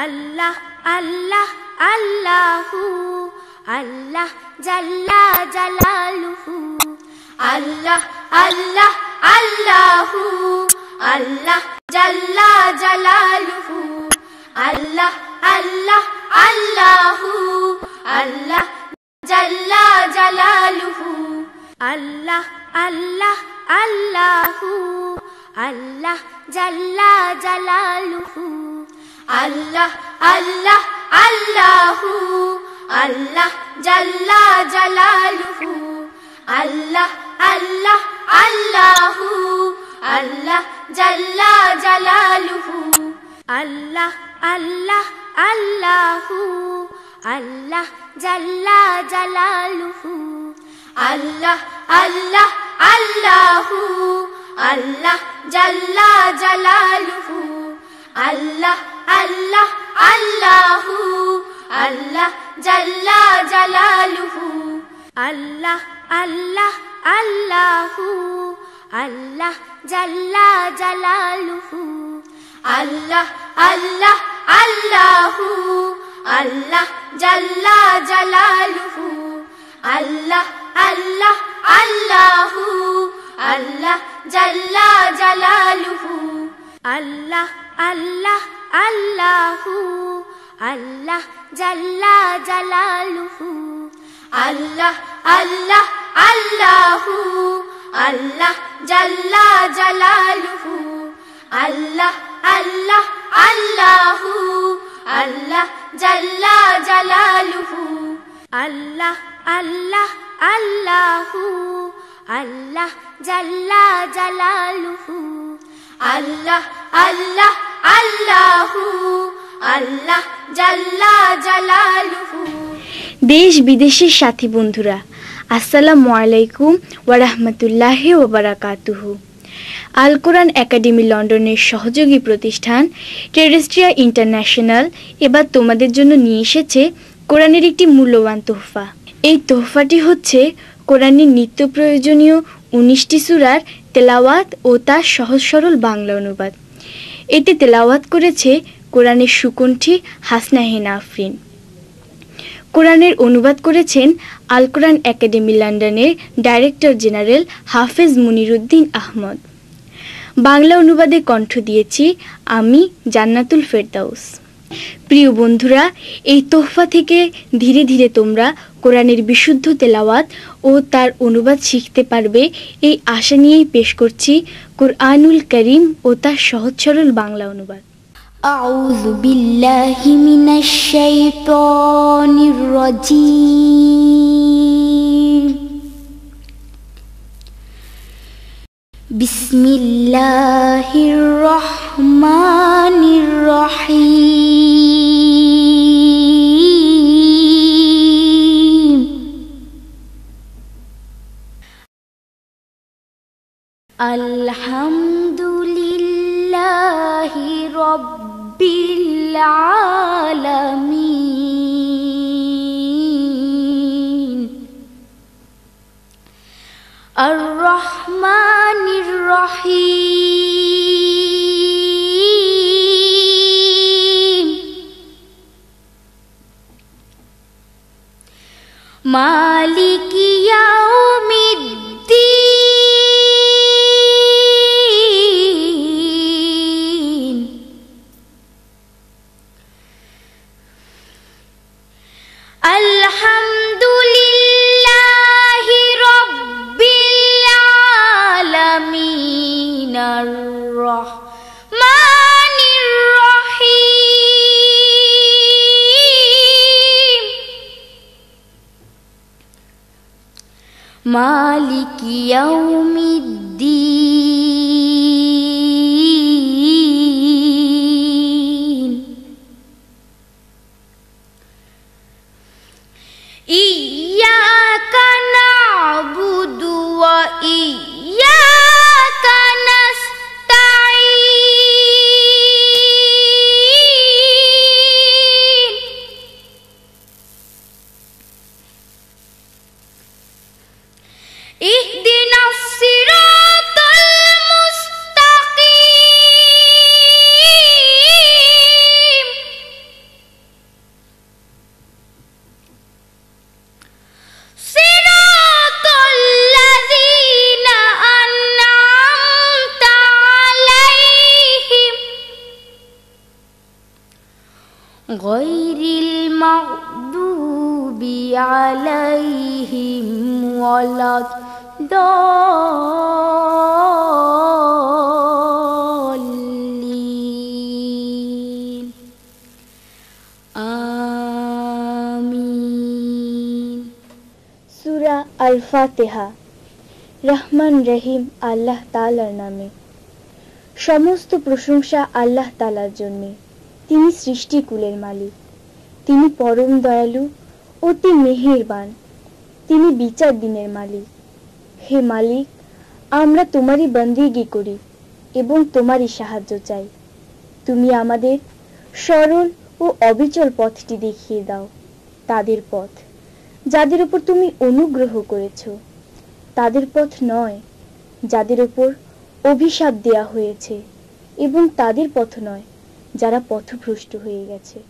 আল্লাহ আল্লাহ আল্লাহু আল্লাহ জাল্লা জালালুহু আল্লাহ আল্লাহ আল্লাহু আল্লাহ জাল্লা জালালুহু আল্লাহ আল্লাহ আল্লাহু আল্লাহ জাল্লা জালালুহু আল্লাহ আল্লাহ আল্লাহু আল্লাহ জাল্লা জালালুহু আল্লাহ আল্লাহ আল্লাহু আল্লাহ জাল্লা জালালুহু আল্লাহ আল্লাহ আল্লাহু আল্লাহ জাল্লা জালালুহু আল্লাহ আল্লাহ আল্লাহু আল্লাহ জাল্লা জালালুহু আল্লাহ আল্লাহ আল্লাহু আল্লাহ জাল্লা জালালুহু আল্লাহ আল্লাহ আল্লাহু আল্লাহ জাল্লা জালালুহু আল্লাহ আল্লাহ আল্লাহু আল্লাহ জাল্লা জালালুহু আল্লাহ আল্লাহ আল্লাহু আল্লাহ জাল্লা জালালুহু আল্লাহ আল্লাহ আল্লাহু আল্লাহ জাল্লা জালালুহু আল্লাহ আল্লাহ আল্লাহু আল্লাহ জাল্লা জালালুহু আল্লাহ আল্লাহ আল্লাহু আল্লাহ জাল্লা জালালুহু আল্লাহ আল্লাহ আল্লাহু আল্লাহ জাল্লা জালালুহু আল্লাহ আল্লাহ আল্লাহু আল্লাহ জাল্লা জালালুহু আল্লাহ আল্লাহ আল্লাহু আল্লাহ জাল্লা জালালুহু। দেশ বিদেশের সাথী বন্ধুরা, আসসালামু আলাইকুম ওয়া রাহমাতুল্লাহি ওয়া বারাকাতুহু। আল কোরআন একাডেমি লন্ডনের সহযোগী প্রতিষ্ঠান টেরেস্ট্রিয়া ইন্টারন্যাশনাল এবার তোমাদের জন্য নিয়ে এসেছে কোরআনের একটি মূল্যবান তোহফা। এই তোহফাটি হচ্ছে কোরআনের নিত্য প্রয়োজনীয় 19টি সূরার তেলাওয়াত ও তার সহজ সরল বাংলা অনুবাদ। এতে তেলাওয়াত করেছে কোরআনের সুকণ্ঠী হাসনা হেনা আফরিন। কোরআনের অনুবাদ করেছেন আল কোরআন একাডেমি লন্ডনের ডাইরেক্টর জেনারেল হাফেজ মুনিরুদ্দিন আহমদ। বাংলা অনুবাদে কণ্ঠ দিয়েছি আমি জান্নাতুল ফেরদাউস। প্রিয় বন্ধুরা, এই তোহফা থেকে ধীরে ধীরে তোমরা কোরআনের বিশুদ্ধ তেলাওয়াত ও তার অনুবাদ শিখতে পারবে, এই আশা নিয়েই পেশ করছি কুরআনুল কারীম ও তার সহজ সরল বাংলা অনুবাদ। আউযু বিল্লাহি মিনাশ শাইতানির রাজীম। বিসমিল্লাহির রহমানির রহিম। আলহামদুলিল্লাহি রাব্বিল আলামিন আর রহমানির রহিম মালিকি ইয়াউমিদ্দিন আলহামদুলিল্লাহি রাব্বিল আলামিন আর রহমানির রহিম মালিকি ইয়াউমিদ্দিন ইয়্যাকা না'বুদু ওয়া ইয়্যাকা নাস্তাঈন ইহদিনাস সিরাতাল গয়রিল মাগদুবি আলাইহিম ওয়ালাদ-দাল্লিন। আমিন। সূরা আল ফাতিহা। রহমান রহিম আল্লাহ তাআলার নামে। সমস্ত প্রশংসা আল্লাহ তাআলার জন্য। তিনি সৃষ্টিকুলের মালিক। তিনি পরম দয়ালু, অতি মেহেরবান। তিনি বিচার দিনের মালিক। হে মালিক, আমরা তোমারই বন্দেগী করি এবং তোমারই সাহায্য চাই। তুমি আমাদের সরল ও অবিচল পথটি দেখিয়ে দাও, তাদের পথ যাদের উপর তুমি অনুগ্রহ করেছ, তাদের পথ নয় যাদের উপর অভিশাপ দেয়া হয়েছে, এবং তাদের পথ নয় যারা পথভ্রষ্ট হয়ে গেছে।